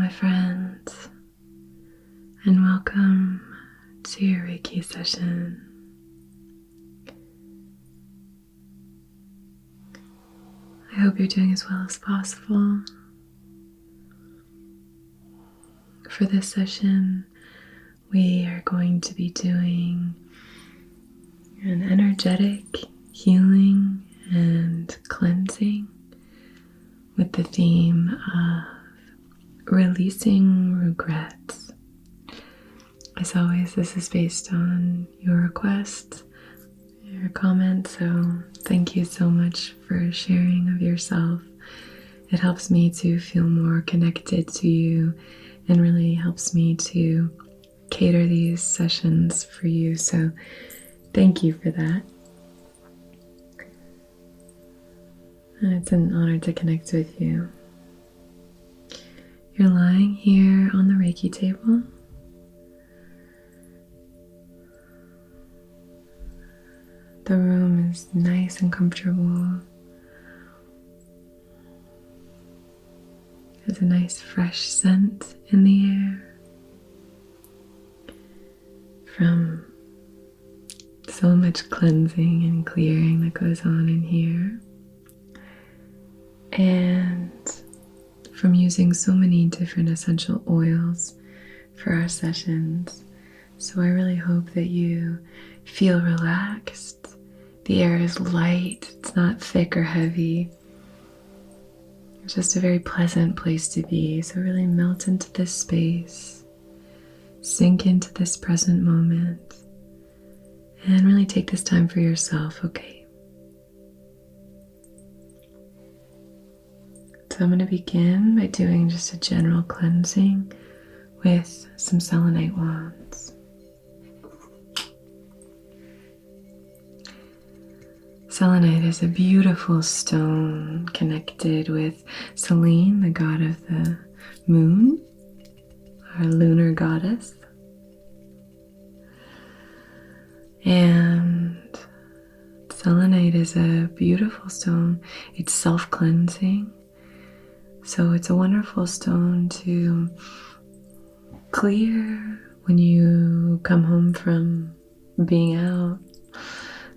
my friends, and welcome to your Reiki session. I hope you're doing as well as possible. For this session, we are going to be doing an energetic healing and cleansing with the theme of releasing regrets. As always, this is based on your requests, your comments, so thank you so much for sharing of yourself. It helps me to feel more connected to you and really helps me to cater these sessions for you, so thank you for that. And it's an honor to connect with you. You're lying here on the Reiki table. The room is nice and comfortable. There's a nice fresh scent in the air from so much cleansing and clearing that goes on in here. And from using so many different essential oils for our sessions. So I really hope that you feel relaxed. The air is light, it's not thick or heavy. It's just a very pleasant place to be. So really melt into this space, sink into this present moment, and really take this time for yourself, okay? So I'm going to begin by doing just a general cleansing with some selenite wands. Selenite is a beautiful stone connected with Selene, the god of the moon, our lunar goddess. And selenite is a beautiful stone. It's self-cleansing. So it's a wonderful stone to clear when you come home from being out.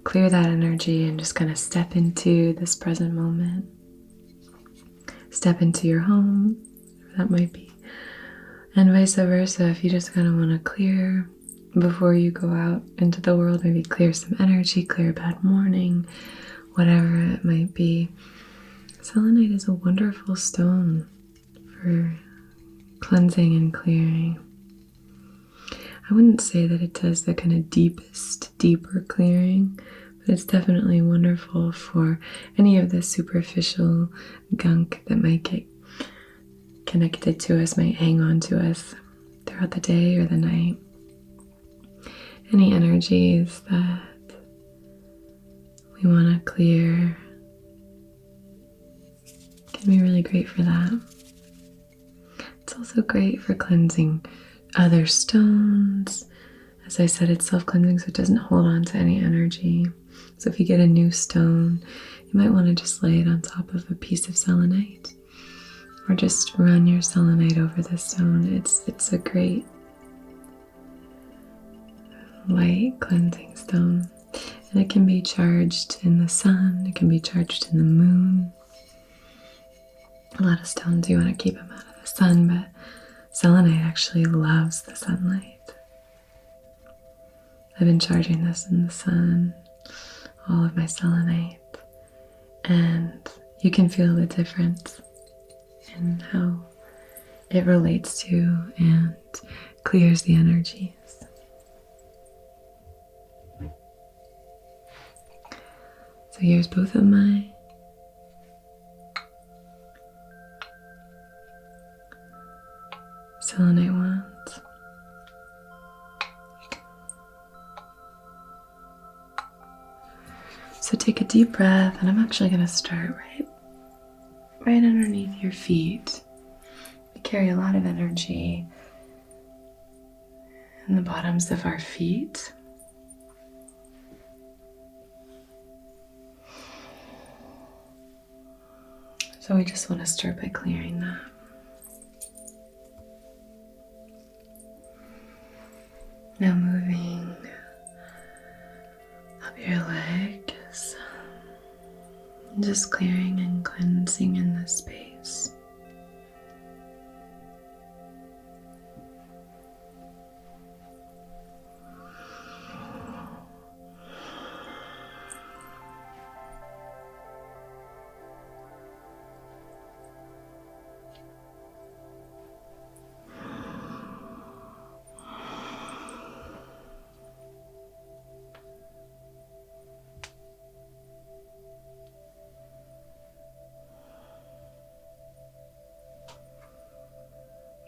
Clear that energy and just kind of step into this present moment. Step into your home, whatever that might be. And vice versa, if you just kind of want to clear before you go out into the world, maybe clear some energy, clear a bad morning, whatever it might be. Selenite is a wonderful stone for cleansing and clearing. I wouldn't say that it does the kind of deeper clearing, but it's definitely wonderful for any of the superficial gunk that might get connected to us, might hang on to us throughout the day or the night. Any energies that we want to clear can be really great for that. It's also great for cleansing other stones. As I said, it's self-cleansing, so it doesn't hold on to any energy. So if you get a new stone, you might want to just lay it on top of a piece of selenite, or just run your selenite over the stone. It's a great light cleansing stone, and it can be charged in the sun. It can be charged in the moon. A lot of stones you want to keep them out of the sun, but selenite actually loves the sunlight. I've been charging this in the sun, all of my selenite, and you can feel the difference in how it relates to and clears the energies. So here's both of my selenite wands. So take a deep breath, and I'm actually going to start right underneath your feet. We carry a lot of energy in the bottoms of our feet. So we just want to start by clearing that. Now moving up your legs, just clearing and cleansing in this space.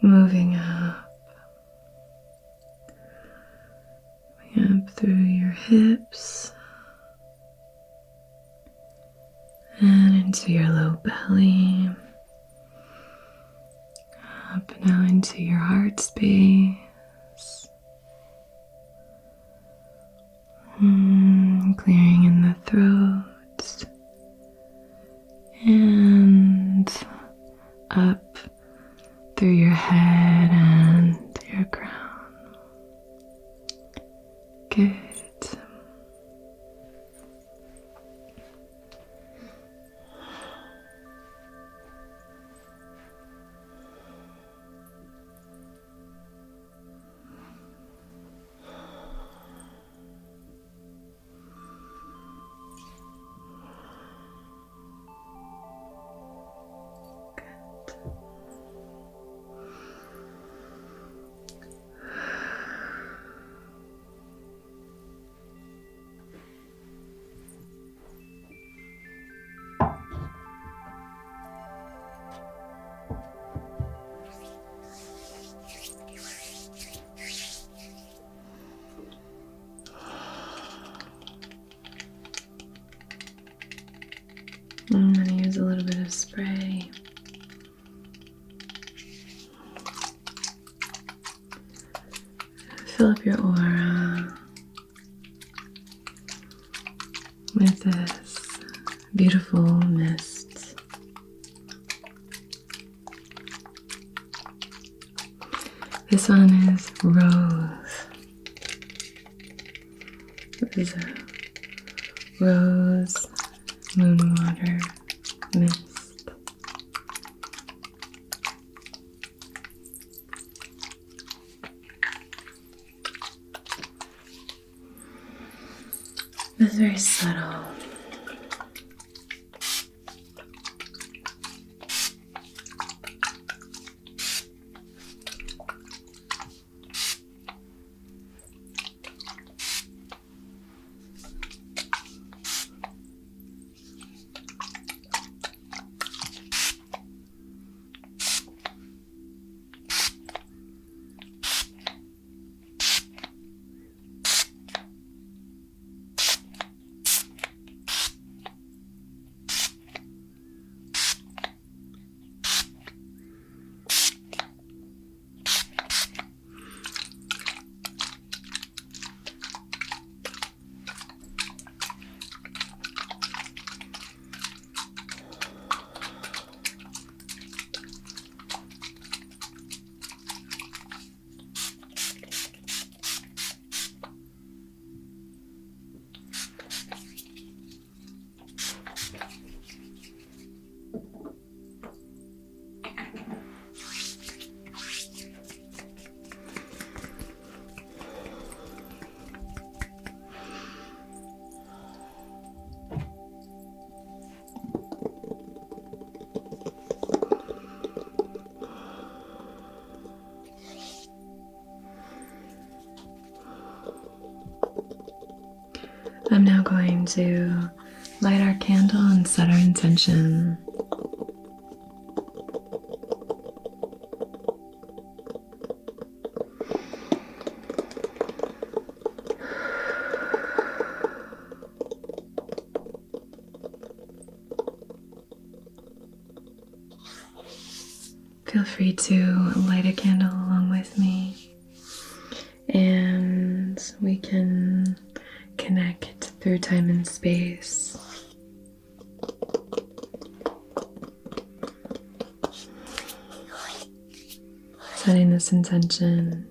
Moving up through your hips and into your low belly, up now into your heart space, clearing in the throat and up through your head and your crown. Good. I'm going to use a little bit of spray. Fill up your aura with this beautiful mist. This one is rose. This is a rose moon water mist. It's very subtle. I'm now going to light our candle and set our intention. Feel free to light a candle along with me, and we can connect through time and space. Setting this intention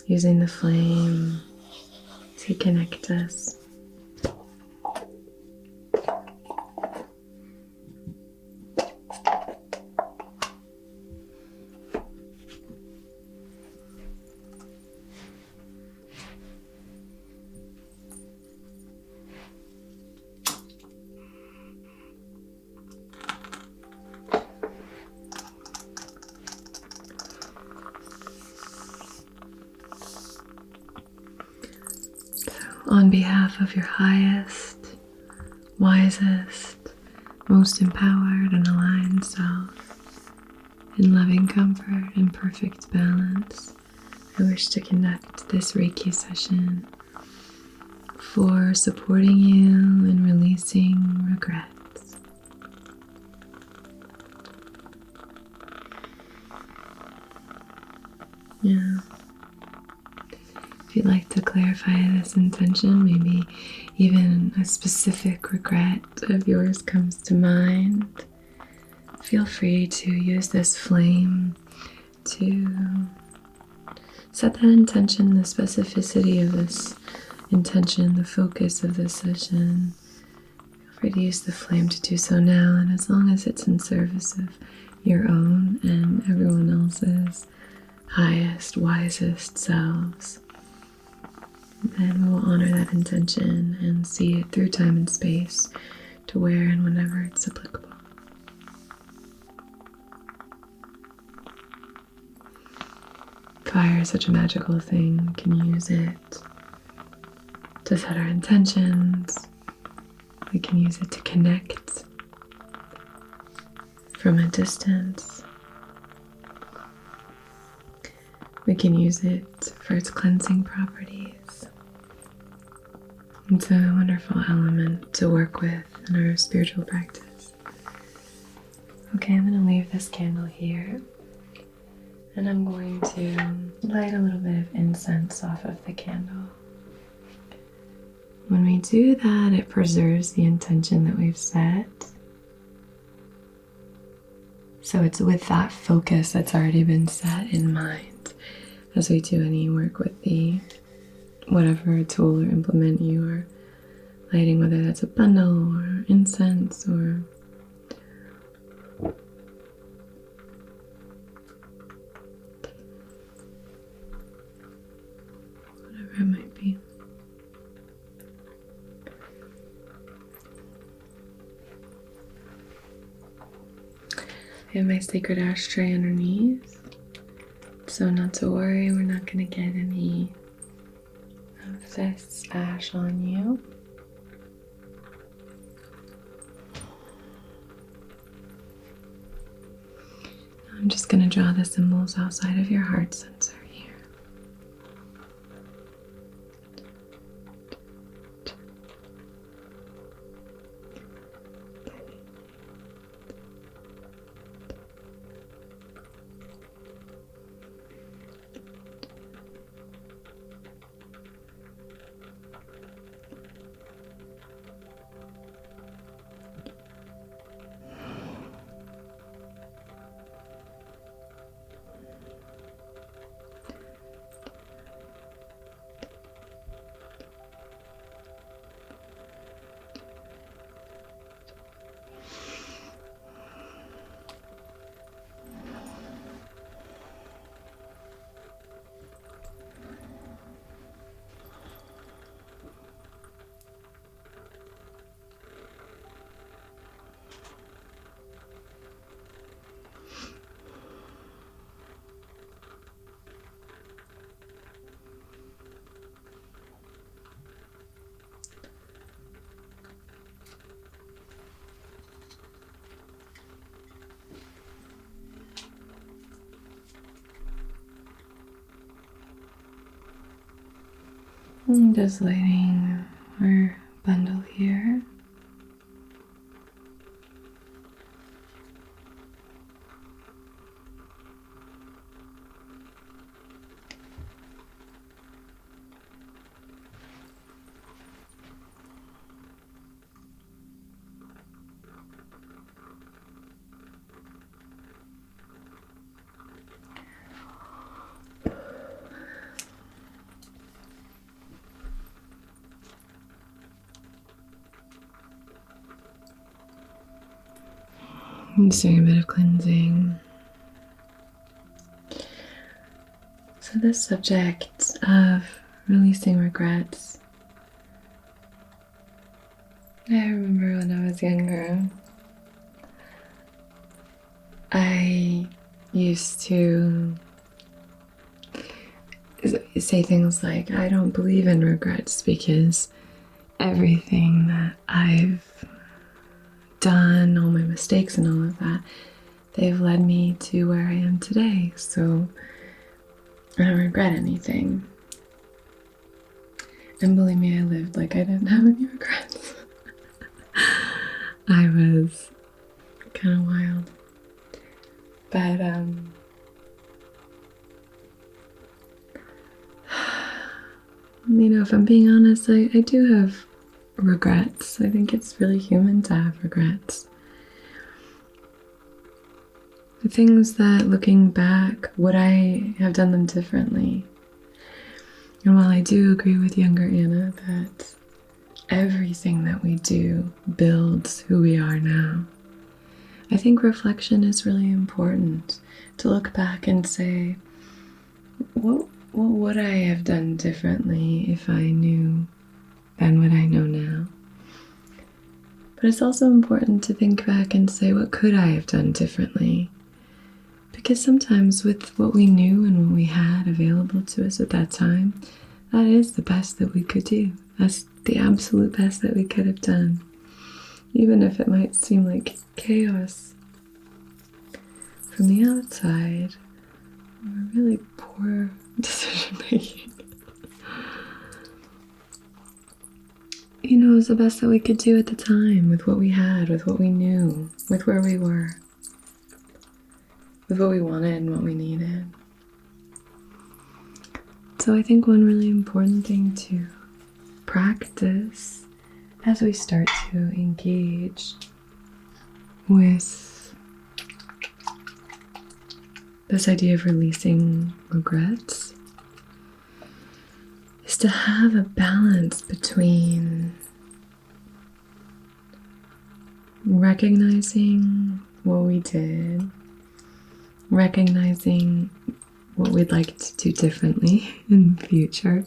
using the flame to connect us. On behalf of your highest, wisest, most empowered and aligned self, in loving comfort and perfect balance, I wish to conduct this Reiki session for supporting you in releasing regrets. Yeah. If you'd like to clarify this intention, maybe even a specific regret of yours comes to mind, feel free to use this flame to set that intention, the specificity of this intention, the focus of this session. Feel free to use the flame to do so now, and as long as it's in service of your own and everyone else's highest, wisest selves, then we will honor that intention and see it through time and space to where and whenever it's applicable. Fire is such a magical thing. We can use it to set our intentions. We can use it to connect from a distance. We can use it for its cleansing properties. It's a wonderful element to work with in our spiritual practice. Okay, I'm going to leave this candle here, and I'm going to light a little bit of incense off of the candle. When we do that, it preserves the intention that we've set. So it's with that focus that's already been set in mind as we do any work with the whatever tool or implement you are lighting, whether that's a bundle or incense or whatever it might be. I have my sacred ashtray underneath, so not to worry, we're not going to get any of this ash on you. I'm just going to draw the symbols outside of your heart sensor here. I'm just lighting our bundle here. I'm just doing a bit of cleansing. So this subject of releasing regrets, I remember when I was younger, I used to say things like, I don't believe in regrets because everything that I've done, all my mistakes and all of that, they've led me to where I am today. So I don't regret anything. And believe me, I lived like I didn't have any regrets. I was kind of wild. But if I'm being honest, I do have regrets. I think it's really human to have regrets. The things that, looking back, would I have done them differently? And while I do agree with younger Anna that everything that we do builds who we are now, I think reflection is really important. To look back and say, what would I have done differently if I knew then what I know now? But it's also important to think back and say, what could I have done differently? Because sometimes with what we knew and what we had available to us at that time, that is the best that we could do. That's the absolute best that we could have done. Even if it might seem like chaos from the outside, or really poor decision making. It was the best that we could do at the time, with what we had, with what we knew, with where we were, with what we wanted and what we needed. So I think one really important thing to practice as we start to engage with this idea of releasing regrets is to have a balance between recognizing what we did, recognizing what we'd like to do differently in the future,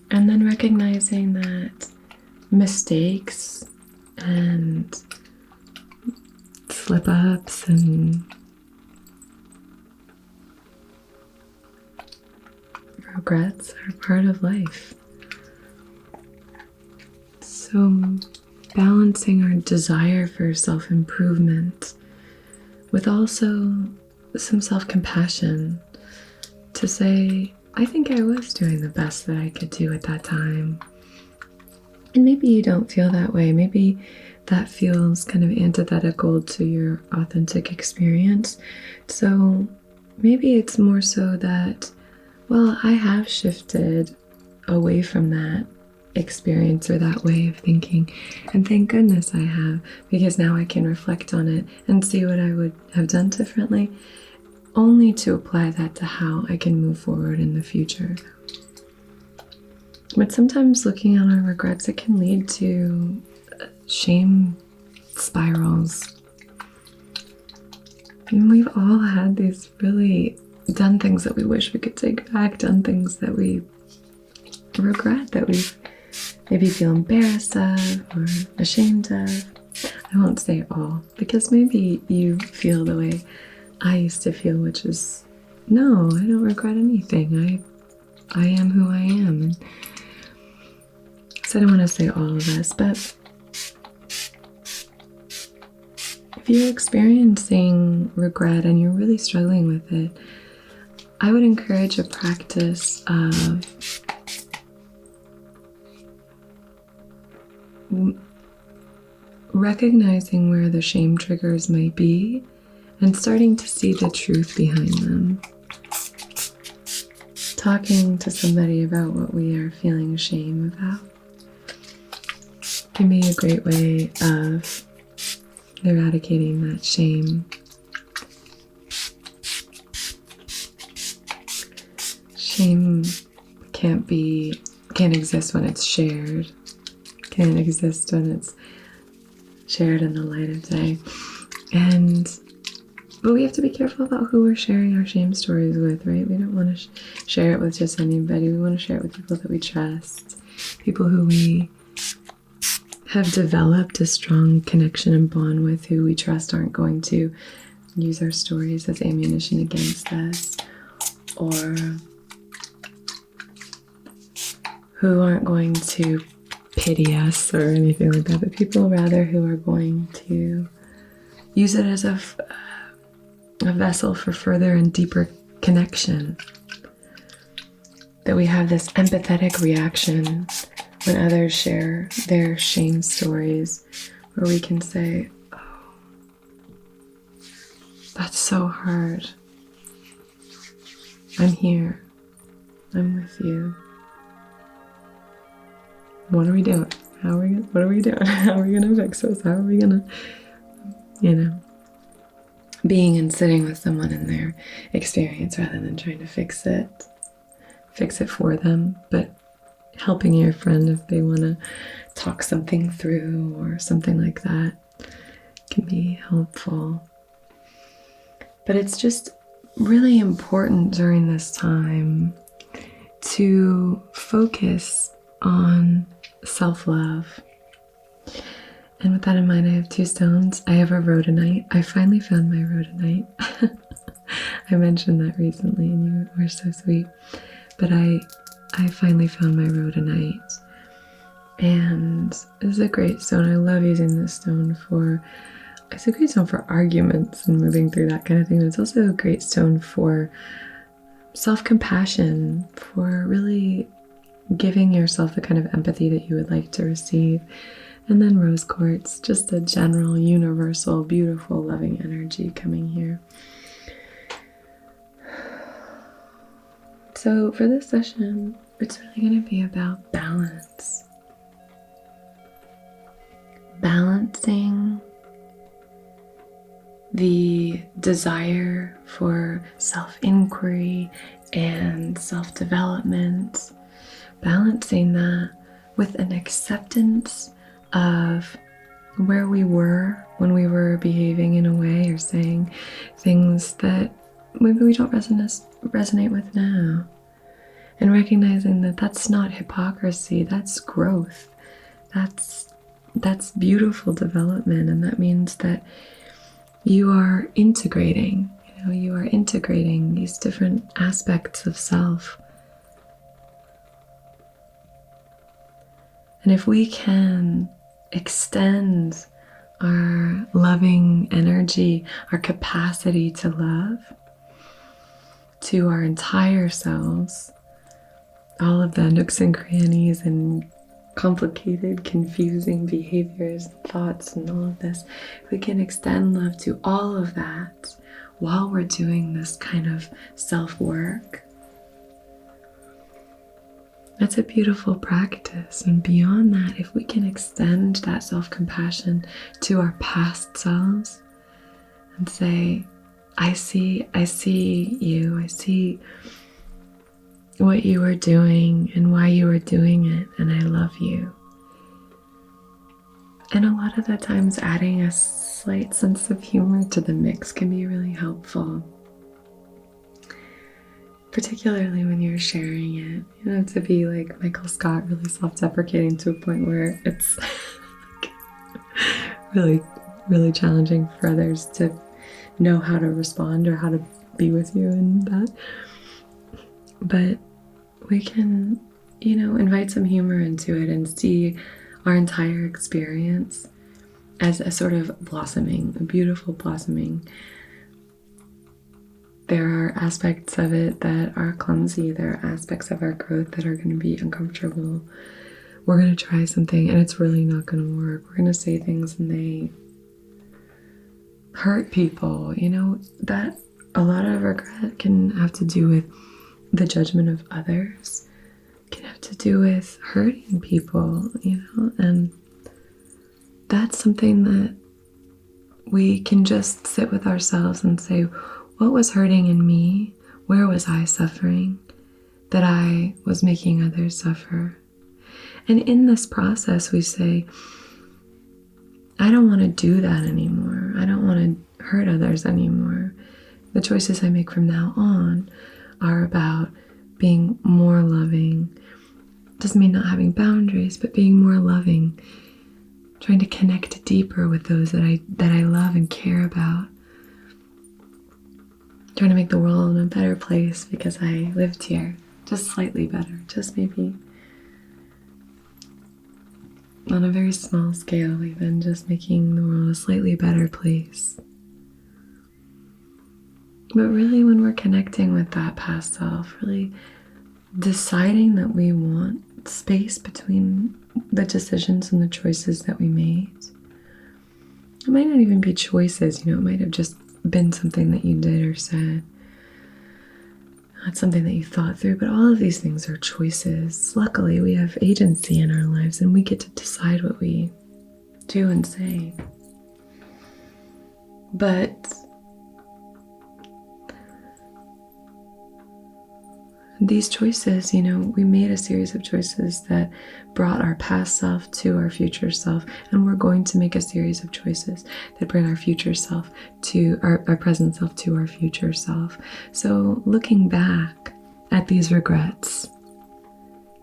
and then recognizing that mistakes and slip-ups and regrets are part of life. So balancing our desire for self-improvement with also some self-compassion to say, I think I was doing the best that I could do at that time. And maybe you don't feel that way. Maybe that feels kind of antithetical to your authentic experience. So maybe it's more so that, well, I have shifted away from that experience or that way of thinking, and thank goodness I have, because now I can reflect on it and see what I would have done differently, only to apply that to how I can move forward in the future. But sometimes looking at our regrets, it can lead to shame spirals. And we've all had these really done things that we wish we could take back, done things that we regret, that we maybe feel embarrassed of or ashamed of. I won't say all, because maybe you feel the way I used to feel, which is, no, I don't regret anything. I am who I am. And so I don't want to say all of this, but if you're experiencing regret and you're really struggling with it, I would encourage a practice of recognizing where the shame triggers might be and starting to see the truth behind them. Talking to somebody about what we are feeling shame about can be a great way of eradicating that shame. Shame can't exist when it's shared. Can't exist when it's shared in the light of day. But we have to be careful about who we're sharing our shame stories with, right? We don't want to share it with just anybody. We want to share it with people that we trust, people who we have developed a strong connection and bond with, who we trust aren't going to use our stories as ammunition against us, or who aren't going to pity us or anything like that, but people rather who are going to use it as a vessel for further and deeper connection. That we have this empathetic reaction when others share their shame stories, where we can say, oh, that's so hard. I'm here. I'm with you. What are we doing? What are we doing? How are we going to fix this? How are we going to, being and sitting with someone in their experience rather than trying to fix it for them, but helping your friend if they want to talk something through or something like that can be helpful. But it's just really important during this time to focus on self-love. And with that in mind, I have 2 stones. I have a rhodonite. I finally found my rhodonite. I mentioned that recently and you were so sweet. But I finally found my rhodonite. And it's a great stone. I love using this stone it's a great stone for arguments and moving through that kind of thing. But it's also a great stone for self-compassion, for really giving yourself the kind of empathy that you would like to receive. And then rose quartz, just a general, universal, beautiful, loving energy coming here. So for this session, it's really going to be about balance. Balancing the desire for self-inquiry and self-development, balancing that with an acceptance of where we were when we were behaving in a way or saying things that maybe we don't resonate with now. And recognizing that that's not hypocrisy, that's growth. That's beautiful development, and that means that you are integrating, you are integrating these different aspects of self. And if we can extend our loving energy, our capacity to love, to our entire selves, all of the nooks and crannies and complicated, confusing behaviors and thoughts and all of this, we can extend love to all of that while we're doing this kind of self-work. That's a beautiful practice. And beyond that, if we can extend that self-compassion to our past selves and say, I see you, I see what you were doing and why you were doing it, and I love you. And a lot of the times adding a slight sense of humor to the mix can be really helpful. Particularly when you're sharing it, to be like Michael Scott, really self-deprecating to a point where it's really, really challenging for others to know how to respond or how to be with you in that. But we can, invite some humor into it and see our entire experience as a sort of blossoming, a beautiful blossoming. There are aspects of it that are clumsy. There are aspects of our growth that are going to be uncomfortable. We're going to try something and it's really not going to work. We're going to say things and they hurt people. That a lot of regret can have to do with the judgment of others, can have to do with hurting people, and that's something that we can just sit with ourselves and say, what was hurting in me? Where was I suffering that I was making others suffer? And in this process, we say, I don't want to do that anymore. I don't want to hurt others anymore. The choices I make from now on are about being more loving. Doesn't mean not having boundaries, but being more loving, trying to connect deeper with those that I love and care about. Trying to make the world a better place because I lived here. Just slightly better. Just maybe on a very small scale, even just making the world a slightly better place. But really, when we're connecting with that past self, really deciding that we want space between the decisions and the choices that we made. It might not even be choices, it might have just been something that you did or said. Not something that you thought through, but all of these things are choices. Luckily, we have agency in our lives and we get to decide what we do and say. But these choices, we made a series of choices that brought our past self to our future self, and we're going to make a series of choices that bring our future self to our present self to our future self. So looking back at these regrets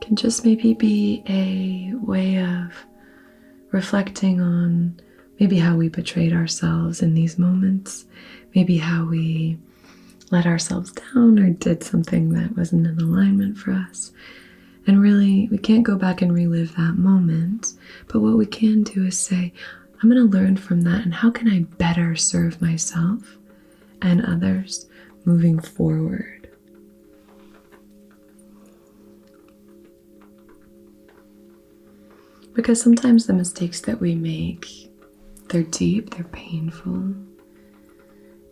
can just maybe be a way of reflecting on maybe how we betrayed ourselves in these moments, maybe how we let ourselves down or did something that wasn't in alignment for us. And really, we can't go back and relive that moment, but what we can do is say, I'm going to learn from that, and how can I better serve myself and others moving forward? Because sometimes the mistakes that we make, they're deep, they're painful,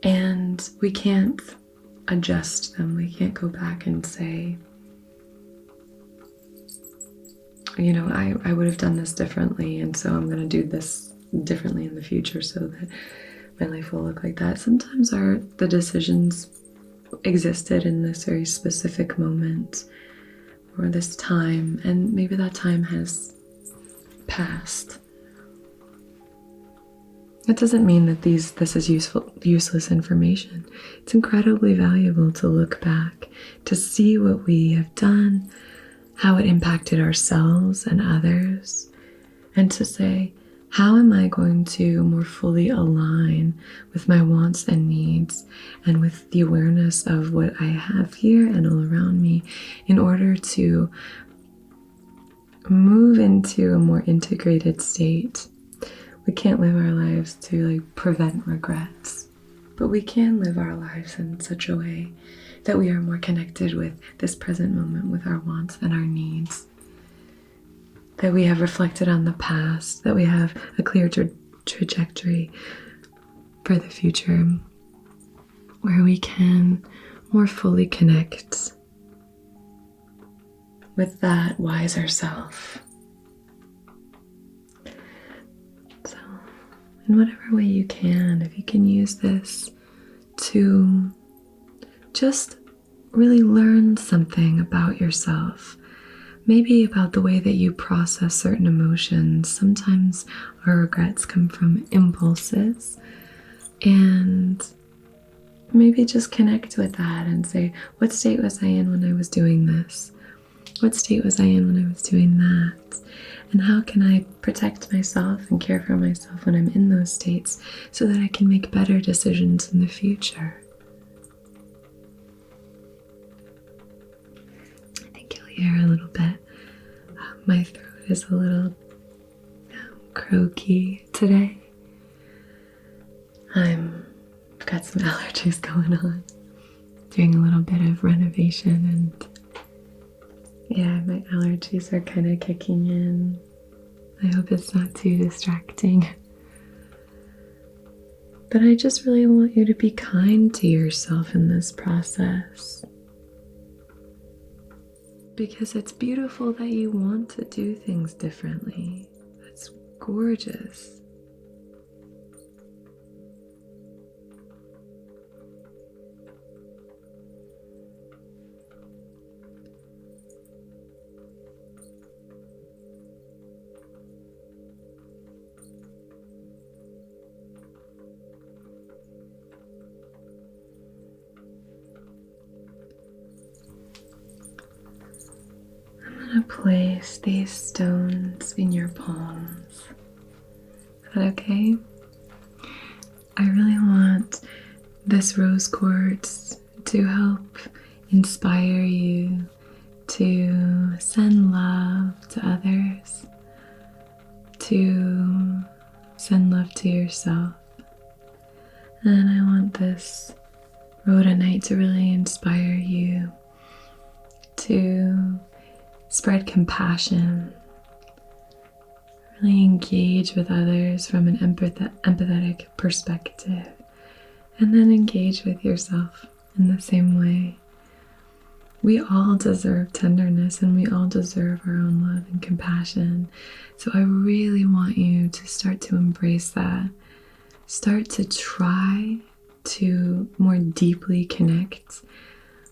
and we can't adjust them. We can't go back and say, I would have done this differently, and so I'm going to do this differently in the future so that my life will look like that. Sometimes the decisions existed in this very specific moment or this time, and maybe that time has passed. That doesn't mean that this is useless information. It's incredibly valuable to look back, to see what we have done, how it impacted ourselves and others, and to say, how am I going to more fully align with my wants and needs and with the awareness of what I have here and all around me in order to move into a more integrated state. We can't live our lives to prevent regrets, but we can live our lives in such a way that we are more connected with this present moment, with our wants and our needs, that we have reflected on the past, that we have a clear trajectory for the future, where we can more fully connect with that wiser self. So, in whatever way you can, if you can use this to just really learn something about yourself, maybe about the way that you process certain emotions. Sometimes our regrets come from impulses, and maybe just connect with that and say, what state was I in when I was doing this? What state was I in when I was doing that? And how can I protect myself and care for myself when I'm in those states so that I can make better decisions in the future? I think you'll hear a little bit. My throat is a little croaky today. I've got some allergies going on. Doing a little bit of renovation, and yeah, my allergies are kind of kicking in. I hope it's not too distracting. But I just really want you to be kind to yourself in this process. Because it's beautiful that you want to do things differently. That's gorgeous. going to place these stones in your palms. Is that okay? I really want this rose quartz to help inspire you to send love to others, to send love to yourself. And I want this rhodonite to really inspire you to spread compassion, really engage with others from an empathetic perspective, and then engage with yourself in the same way. We all deserve tenderness and we all deserve our own love and compassion. So I really want you to start to embrace that. Start to try to more deeply connect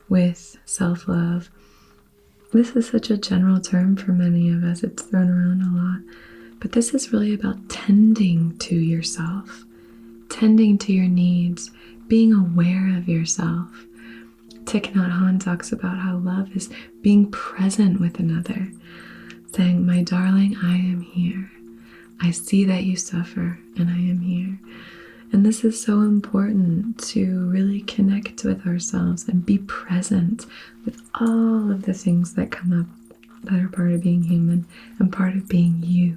with self-love. This is such a general term for many of us. It's thrown around a lot. But this is really about tending to yourself, tending to your needs, being aware of yourself. Thich Nhat Hanh talks about how love is being present with another, saying, "My darling, I am here. I see that you suffer, and I am here." And this is so important to really connect with ourselves and be present with all of the things that come up that are part of being human and part of being you.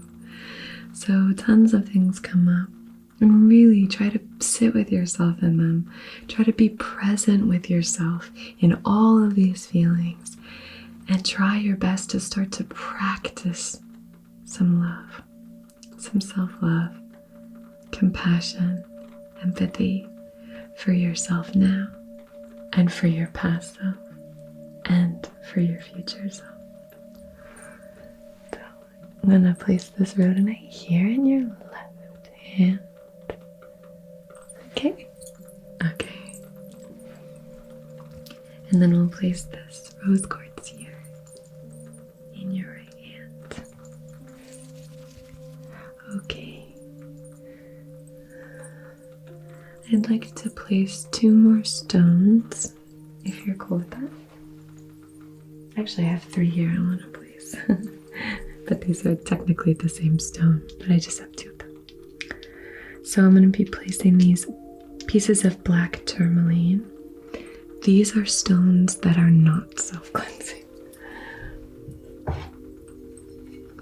So tons of things come up, and really try to sit with yourself in them. Try to be present with yourself in all of these feelings, and try your best to start to practice some love, some self-love, compassion, empathy for yourself now, and for your past self, and for your future self. So I'm going to place this rhodonite here in your left hand. Okay? Okay. And then we'll place this rose quartz here in your right hand. Okay. I'd like to place 2 more stones, if you're cool with that. Actually, I have 3 here I want to place. But these are technically the same stone, but I just have 2 of them. So I'm going to be placing these pieces of black tourmaline. These are stones that are not self-cleansing.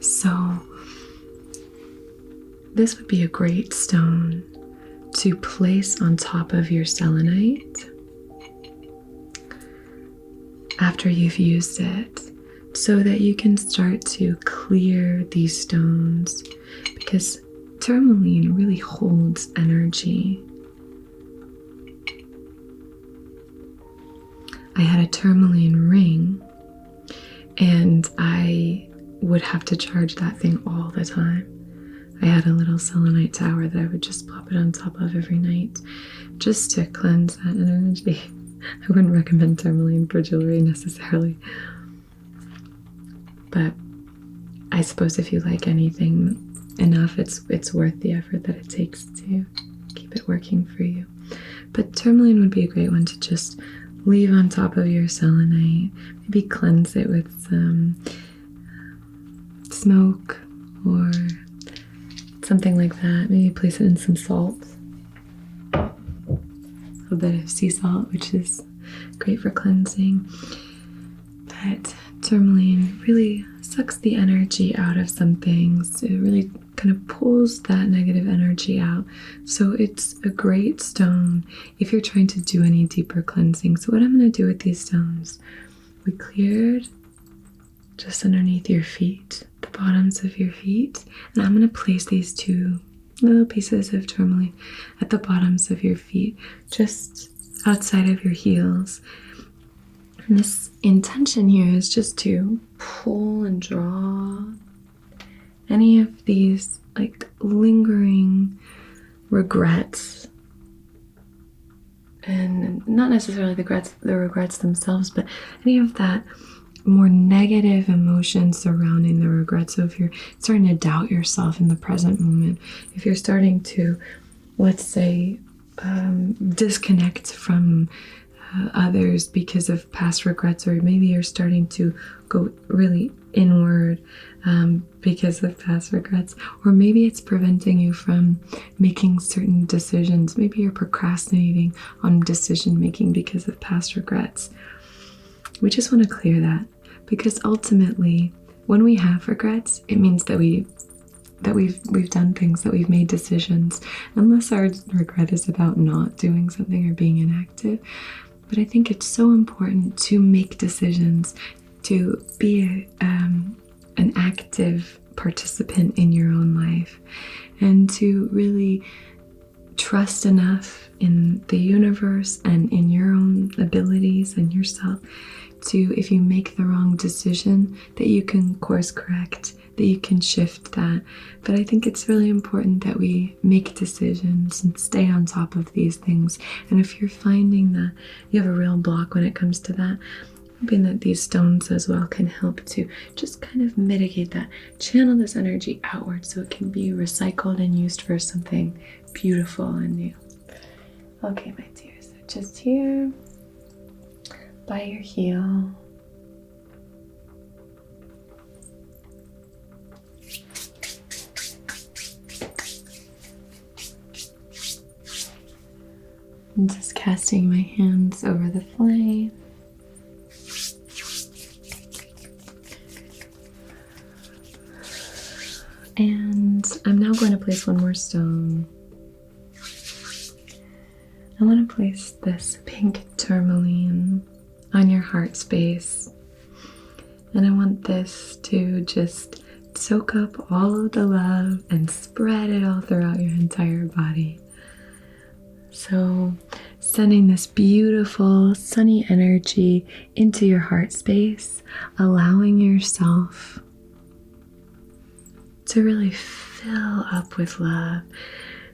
So this would be a great stone to place on top of your selenite after you've used it, so that you can start to clear these stones, because tourmaline really holds energy. I had a tourmaline ring, and I would have to charge that thing all the time. I had a little selenite tower that I would just plop it on top of every night, just to cleanse that energy. I wouldn't recommend tourmaline for jewelry necessarily, but I suppose if you like anything enough, it's worth the effort that it takes to keep it working for you. But tourmaline would be a great one to just leave on top of your selenite. Maybe cleanse it with some smoke or something like that. Maybe place it in some salt, a bit of sea salt, which is great for cleansing. But tourmaline really sucks the energy out of some things. It really kind of pulls that negative energy out. So it's a great stone if you're trying to do any deeper cleansing. So what I'm going to do with these stones, we cleared just underneath your feet, the bottoms of your feet, and I'm going to place these 2 little pieces of tourmaline at the bottoms of your feet, just outside of your heels. And this intention here is just to pull and draw any of these like lingering regrets, and not necessarily the regrets themselves, but any of that more negative emotions surrounding the regret. So if you're starting to doubt yourself in the present moment, if you're starting to, let's say, disconnect from others because of past regrets, or maybe you're starting to go really inward because of past regrets, or maybe it's preventing you from making certain decisions. Maybe you're procrastinating on decision making because of past regrets. We just want to clear that, because ultimately when we have regrets, it means that we've done things, that we've made decisions, unless our regret is about not doing something or being inactive. But I think it's so important to make decisions, to be an active participant in your own life, and to really trust enough in the universe and in your own abilities and yourself to, if you make the wrong decision, that you can course correct, that you can shift that. But I think it's really important that we make decisions and stay on top of these things. And if you're finding that you have a real block when it comes to that, I'm hoping that these stones as well can help to just kind of mitigate that, channel this energy outward so it can be recycled and used for something beautiful and new. Okay, my dear, so just here by your heel. I'm just casting my hands over the flame. And I'm now going to place one more stone. I want to place this pink tourmaline on your heart space. And I want this to just soak up all of the love and spread it all throughout your entire body. So sending this beautiful sunny energy into your heart space, allowing yourself to really fill up with love.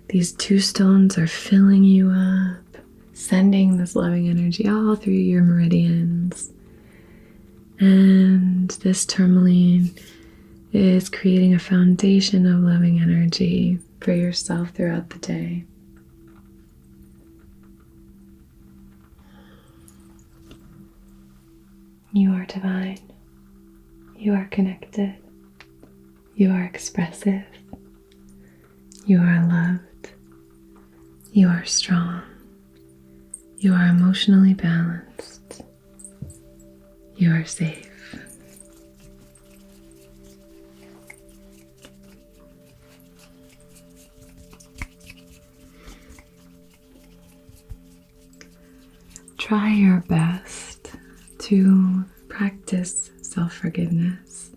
These two stones are filling you up, sending this loving energy all through your meridians. And this tourmaline is creating a foundation of loving energy for yourself throughout the day. You are divine. You are connected. You are expressive. You are loved. You are strong. You are emotionally balanced. You are safe. Try your best to practice self-forgiveness.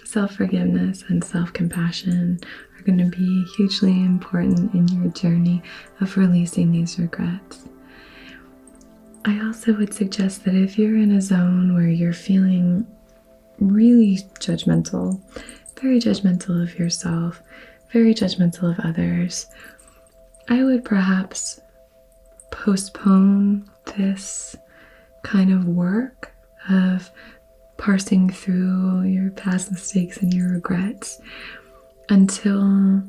Self-forgiveness and self-compassion are going to be hugely important in your journey of releasing these regrets. I also would suggest that if you're in a zone where you're feeling really judgmental, very judgmental of yourself, very judgmental of others, I would perhaps postpone this kind of work of parsing through your past mistakes and your regrets until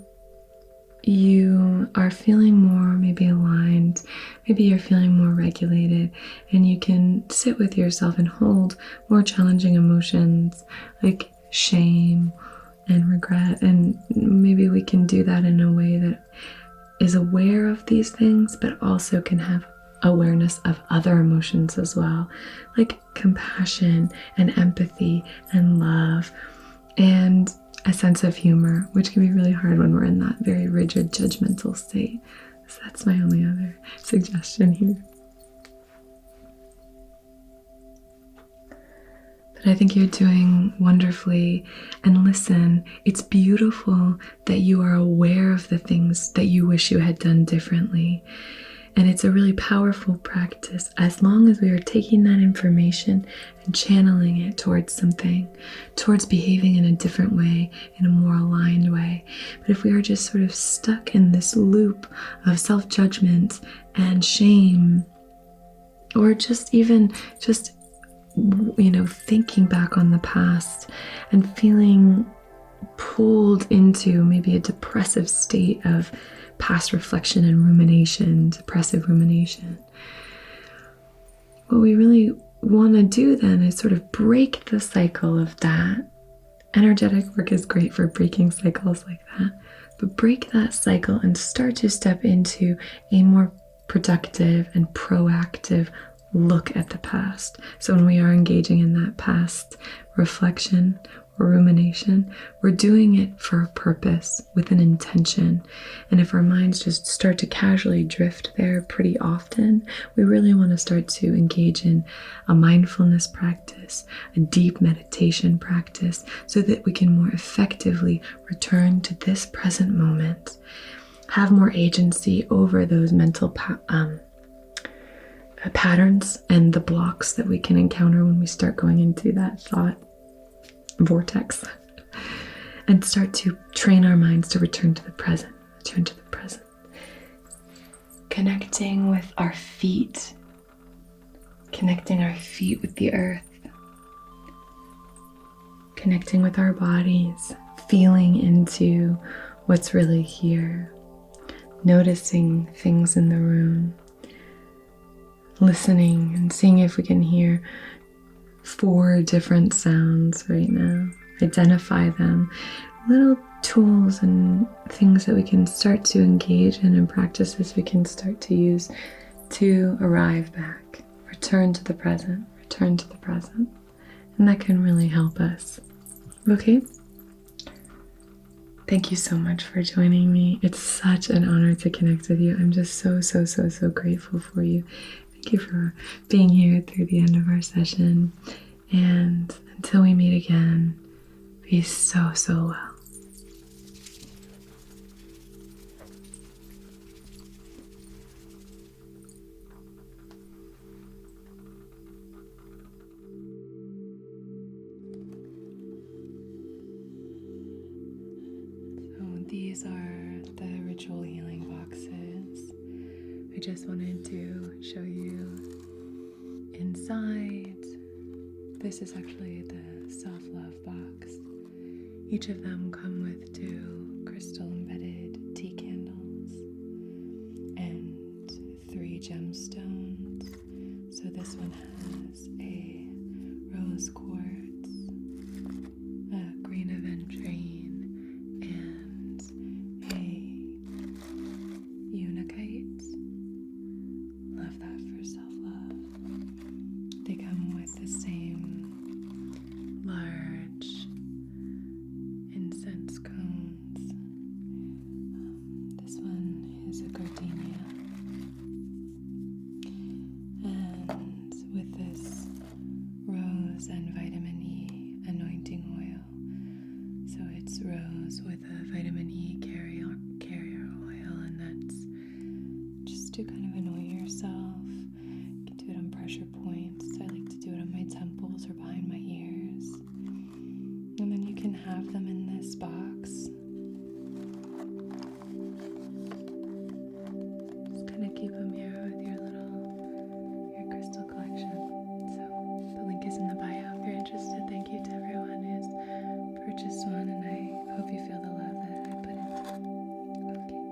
you are feeling more maybe aligned, maybe you're feeling more regulated, and you can sit with yourself and hold more challenging emotions like shame and regret. And maybe we can do that in a way that is aware of these things, but also can have awareness of other emotions as well, like compassion and empathy and love and a sense of humor, which can be really hard when we're in that very rigid, judgmental state. So that's my only other suggestion here. But I think you're doing wonderfully. And listen, it's beautiful that you are aware of the things that you wish you had done differently. And it's a really powerful practice as long as we are taking that information and channeling it towards something, towards behaving in a different way, in a more aligned way. But if we are just sort of stuck in this loop of self-judgment and shame, or just thinking back on the past and feeling pulled into maybe a depressive state of past reflection and rumination, depressive rumination, what we really want to do then is sort of break the cycle of that. Energetic work is great for breaking cycles like that, but break that cycle and start to step into a more productive and proactive look at the past. So when we are engaging in that past reflection or rumination, we're doing it for a purpose, with an intention. And if our minds just start to casually drift there pretty often, we really want to start to engage in a mindfulness practice, a deep meditation practice, so that we can more effectively return to this present moment, have more agency over those mental patterns and the blocks that we can encounter when we start going into that thought vortex, and start to train our minds to return to the present, connecting with our feet, connecting our feet with the earth, connecting with our bodies, feeling into what's really here, noticing things in the room, listening and seeing if we can hear 4 different sounds right now. Identify them. Little tools and things that we can start to engage in and practices we can start to use to arrive back. Return to the present. And that can really help us. Okay? Thank you so much for joining me. It's such an honor to connect with you. I'm just so grateful for you. Thank you for being here through the end of our session. And until we meet again, be so well. So these are the ritual healing boxes. I just wanted to show you inside. This is actually the self-love box. Each of them come with 2 crystal embedded tea candles and 3 gemstones. So this one has a rose quartz, a green aventurine, and a unakite. Love that for self-love. They come with the same large incense cones. This one is a gardenia. And with this rose and vitamin E anointing oil. So it's rose with a vitamin E carrier oil, and that's just to kind of anoint yourself. You can do it on pressure points. I like to do it on my temples or behind my ears. And then you can have them in this box. Just kind of keep them here with your crystal collection. So the link is in the bio if you're interested. Thank you to everyone who's purchased one, and I hope you feel the love that I put into it. Okay.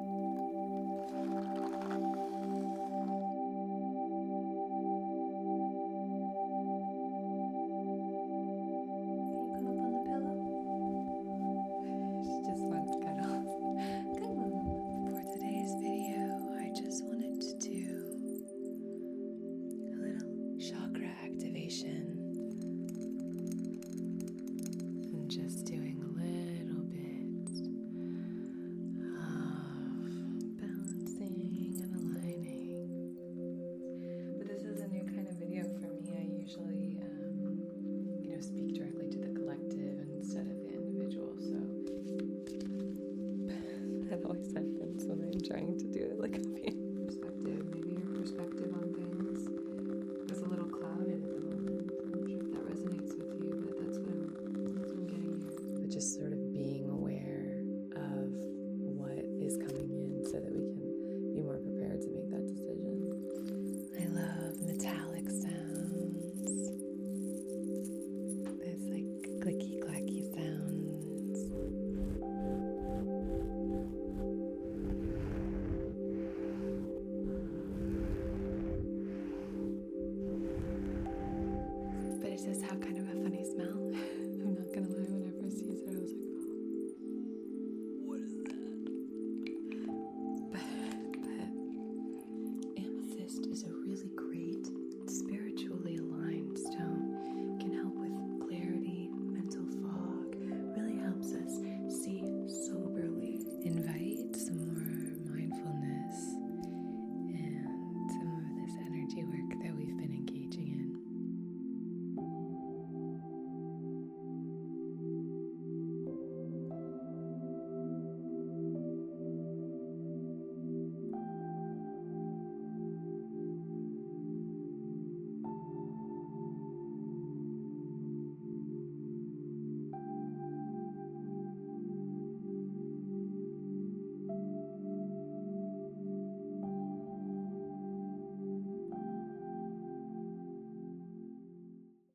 Can you come up on the pillow? She just wants cuddles. Come on. For today's video, I just wanted to do a little chakra activation. And just doing a little bit of balancing and aligning. But this is a new kind of video for me. I usually speak directly to the collective instead of the individual, so that always happens when I'm trying to do it like a perspective. Maybe your perspective on things is a little clouded at the moment. this how kind of